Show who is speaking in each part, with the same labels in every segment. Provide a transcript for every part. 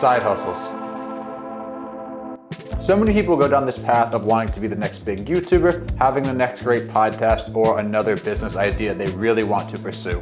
Speaker 1: Side hustles. So many people go down this path of wanting to be the next big YouTuber, having the next great podcast, or another business idea they really want to pursue.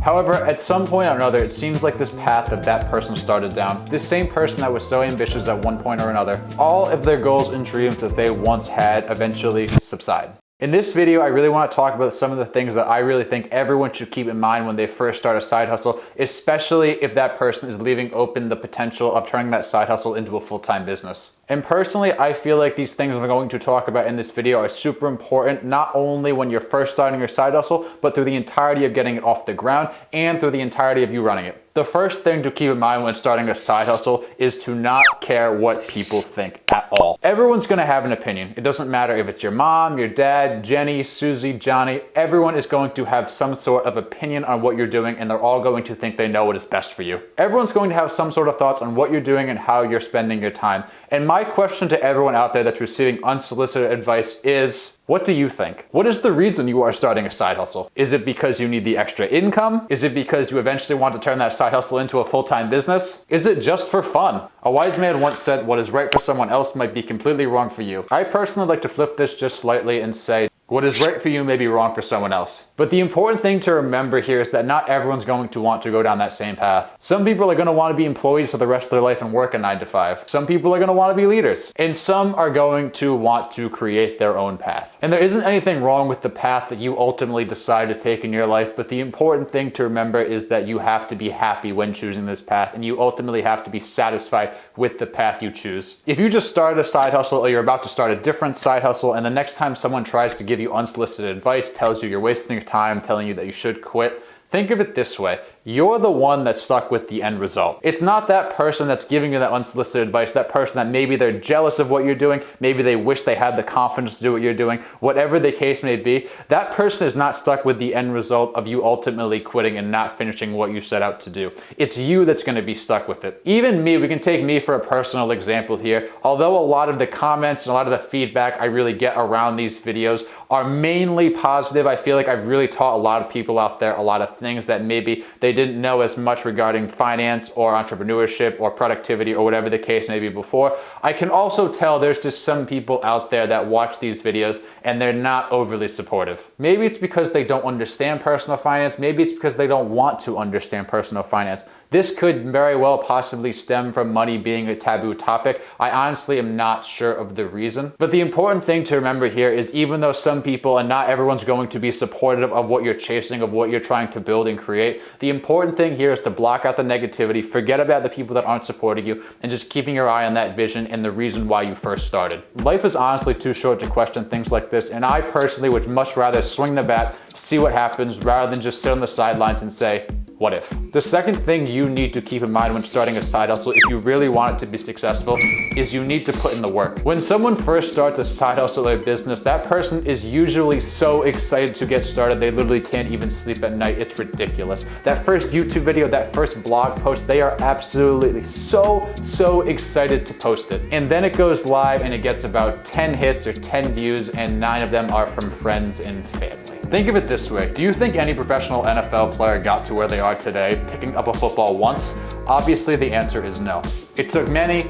Speaker 1: However, at some point or another, it seems like this path that person started down, this same person that was so ambitious at one point or another, all of their goals and dreams that they once had eventually subside. In this video, I really want to talk about some of the things that I really think everyone should keep in mind when they first start a side hustle, especially if that person is leaving open the potential of turning that side hustle into a full-time business. And personally, I feel like these things I'm going to talk about in this video are super important, not only when you're first starting your side hustle, but through the entirety of getting it off the ground and through the entirety of you running it. The first thing to keep in mind when starting a side hustle is to not care what people think at all. Everyone's gonna have an opinion. It doesn't matter if it's your mom, your dad, Jenny, Susie, Johnny, everyone is going to have some sort of opinion on what you're doing, and they're all going to think they know what is best for you. Everyone's going to have some sort of thoughts on what you're doing and how you're spending your time. And my question to everyone out there that's receiving unsolicited advice is, what do you think? What is the reason you are starting a side hustle? Is it because you need the extra income? Is it because you eventually want to turn that side hustle into a full-time business? Is it just for fun? A wise man once said, what is right for someone else might be completely wrong for you. I personally like to flip this just slightly and say, what is right for you may be wrong for someone else. But the important thing to remember here is that not everyone's going to want to go down that same path. Some people are going to want to be employees for the rest of their life and work a 9 to 5. Some people are going to want to be leaders. And some are going to want to create their own path. And there isn't anything wrong with the path that you ultimately decide to take in your life, but the important thing to remember is that you have to be happy when choosing this path, and you ultimately have to be satisfied with the path you choose. If you just started a side hustle, or you're about to start a different side hustle, and the next time someone tries to give you unsolicited advice, tells you you're wasting your time, telling you that you should quit, think of it this way. You're the one that's stuck with the end result. It's not that person that's giving you that unsolicited advice, that person that maybe they're jealous of what you're doing, maybe they wish they had the confidence to do what you're doing, whatever the case may be, that person is not stuck with the end result of you ultimately quitting and not finishing what you set out to do. It's you that's gonna be stuck with it. Even me, we can take me for a personal example here. Although a lot of the comments and a lot of the feedback I really get around these videos are mainly positive, I feel like I've really taught a lot of people out there a lot of things that maybe they didn't know as much regarding finance or entrepreneurship or productivity or whatever the case may be before. I can also tell there's just some people out there that watch these videos and they're not overly supportive. Maybe it's because they don't understand personal finance. Maybe it's because they don't want to understand personal finance. This could very well possibly stem from money being a taboo topic. I honestly am not sure of the reason. But the important thing to remember here is even though some people, and not everyone's going to be supportive of what you're chasing, of what you're trying to build and create, the important thing here is to block out the negativity, forget about the people that aren't supporting you, and just keeping your eye on that vision and the reason why you first started. Life is honestly too short to question things like this, and I personally would much rather swing the bat, see what happens, rather than just sit on the sidelines and say, what if? The second thing you need to keep in mind when starting a side hustle, if you really want it to be successful, is you need to put in the work. When someone first starts a side hustle or business, that person is usually so excited to get started, they literally can't even sleep at night. It's ridiculous. That first YouTube video, that first blog post, they are absolutely so excited to post it. And then it goes live and it gets about 10 hits or 10 views, and 9 of them are from friends and family. Think of it this way. Do you think any professional NFL player got to where they are today picking up a football once? Obviously, the answer is no. It took many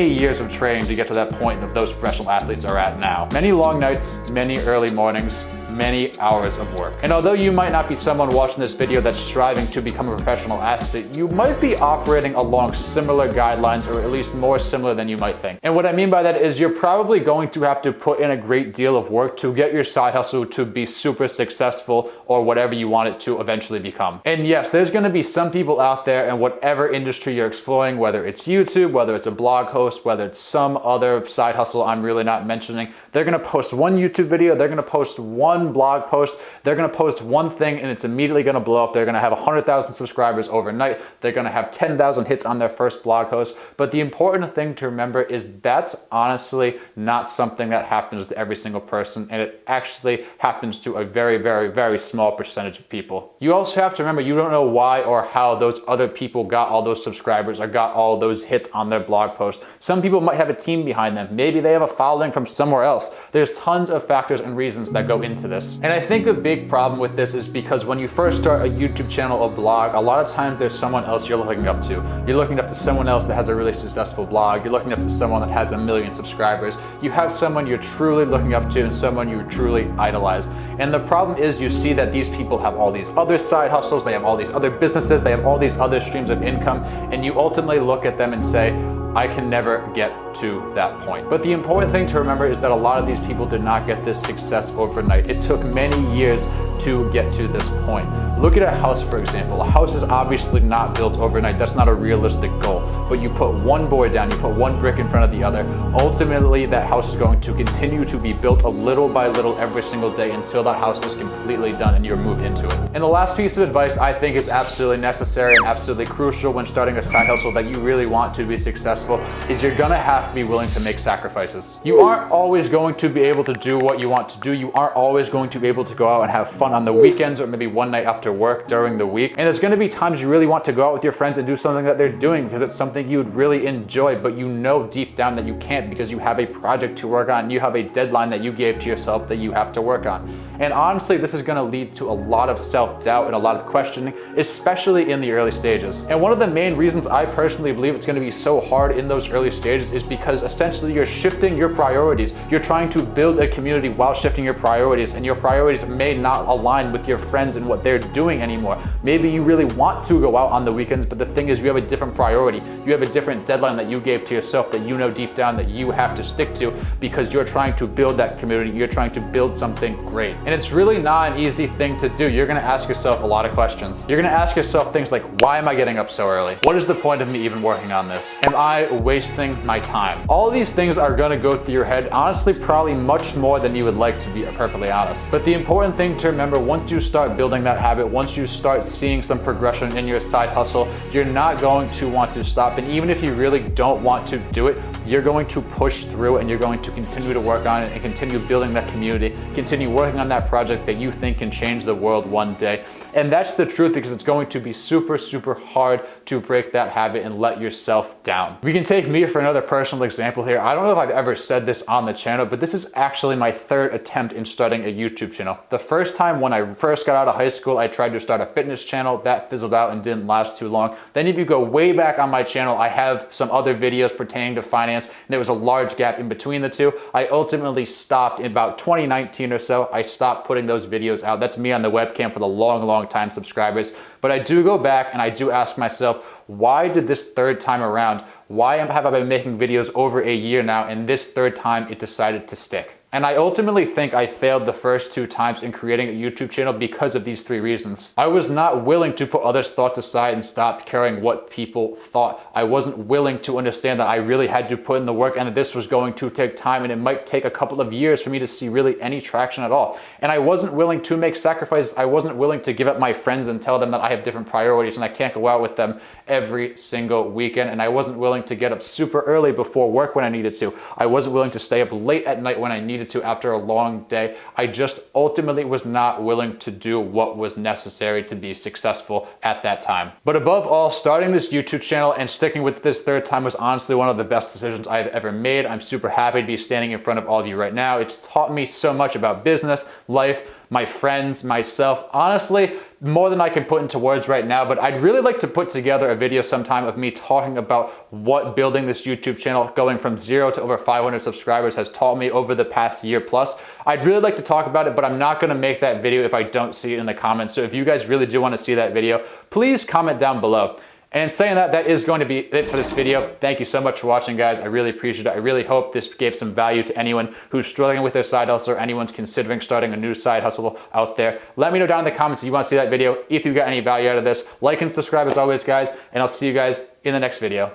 Speaker 1: years of training to get to that point that those professional athletes are at now. Many long nights, many early mornings, many hours of work. And although you might not be someone watching this video that's striving to become a professional athlete, you might be operating along similar guidelines, or at least more similar than you might think. And what I mean by that is you're probably going to have to put in a great deal of work to get your side hustle to be super successful, or whatever you want it to eventually become. And yes, there's gonna be some people out there in whatever industry you're exploring, whether it's YouTube, whether it's a blog host, whether it's some other side hustle I'm really not mentioning, they're gonna post one YouTube video, they're gonna post one blog post, they're gonna post one thing and it's immediately gonna blow up. They're gonna have 100,000 subscribers overnight. They're gonna have 10,000 hits on their first blog post. But the important thing to remember is that's honestly not something that happens to every single person, and it actually happens to a very small percentage of people. You also have to remember you don't know why or how those other people got all those subscribers or got all those hits on their blog post. Some people might have a team behind them. Maybe they have a following from somewhere else. else. There's tons of factors and reasons that go into this. And I think a big problem with this is because when you first start a YouTube channel or blog, a lot of times there's someone else you're looking up to. You're looking up to someone else that has a really successful blog. You're looking up to someone that has 1 million subscribers. You have someone you're truly looking up to and someone you truly idolize. And the problem is you see that these people have all these other side hustles, they have all these other businesses, they have all these other streams of income, and you ultimately look at them and say, I can never get to that point. But the important thing to remember is that a lot of these people did not get this success overnight. It took many years to get to this point. Look at a house, for example. A house is obviously not built overnight. That's not a realistic goal. But you put one board down, you put one brick in front of the other. Ultimately, that house is going to continue to be built a little by little every single day until that house is completely done and you're moved into it. And the last piece of advice I think is absolutely necessary and absolutely crucial when starting a side hustle that you really want to be successful is you're gonna have to be willing to make sacrifices. You aren't always going to be able to do what you want to do. You aren't always going to be able to go out and have fun on the weekends or maybe one night after work during the week. And there's gonna be times you really want to go out with your friends and do something that they're doing because it's something you would really enjoy, but you know deep down that you can't because you have a project to work on. You have a deadline that you gave to yourself that you have to work on. And honestly, this is gonna lead to a lot of self-doubt and a lot of questioning, especially in the early stages. And one of the main reasons I personally believe it's gonna be so hard in those early stages is because essentially you're shifting your priorities. You're trying to build a community while shifting your priorities, and your priorities may not align with your friends and what they're doing anymore. Maybe you really want to go out on the weekends, but the thing is you have a different priority. You have a different deadline that you gave to yourself that you know deep down that you have to stick to because you're trying to build that community. You're trying to build something great. And it's really not an easy thing to do. You're gonna ask yourself a lot of questions. You're gonna ask yourself things like, why am I getting up so early? What is the point of me even working on this? Am I wasting my time? All of these things are gonna go through your head, honestly, probably much more than you would like, to be perfectly honest. But the important thing to remember, once you start building that habit, once you start seeing some progression in your side hustle, you're not going to want to stop. And even if you really don't want to do it, you're going to push through and you're going to continue to work on it and continue building that community, continue working on that project that you think can change the world one day. And that's the truth, because it's going to be super, super hard to break that habit and let yourself down. We can take me for another personal example here. I don't know if I've ever said this on the channel, but this is actually my third attempt in starting a YouTube channel. The first time when I first got out of high school, I tried to start a fitness channel. That fizzled out and didn't last too long. Then if you go way back on my channel, I have some other videos pertaining to finance, and there was a large gap in between the two. I ultimately stopped in about 2019 or so. I stopped putting those videos out. That's me on the webcam for the long time subscribers. But I do go back and I do ask myself, why did this third time around, why have I been making videos over a year now, and this third time it decided to stick? And I ultimately think I failed the first 2 times in creating a YouTube channel because of these 3 reasons. I was not willing to put others' thoughts aside and stop caring what people thought. I wasn't willing to understand that I really had to put in the work and that this was going to take time and it might take a couple of years for me to see really any traction at all. And I wasn't willing to make sacrifices. I wasn't willing to give up my friends and tell them that I have different priorities and I can't go out with them every single weekend. And I wasn't willing to get up super early before work when I needed to. I wasn't willing to stay up late at night when I needed to after a long day. I just ultimately was not willing to do what was necessary to be successful at that time. But above all, starting this YouTube channel and sticking with this third time was honestly one of the best decisions I've ever made. I'm super happy to be standing in front of all of you right now. It's taught me so much about business, life, my friends, myself. Honestly, more than I can put into words right now, but I'd really like to put together a video sometime of me talking about what building this YouTube channel, going from 0 to over 500 subscribers, has taught me over the past year plus. I'd really like to talk about it, but I'm not gonna make that video if I don't see it in the comments. So if you guys really do wanna see that video, please comment down below. And saying that, that is going to be it for this video. Thank you so much for watching, guys. I really appreciate it. I really hope this gave some value to anyone who's struggling with their side hustle or anyone's considering starting a new side hustle out there. Let me know down in the comments if you want to see that video, if you got any value out of this. Like and subscribe as always, guys, and I'll see you guys in the next video.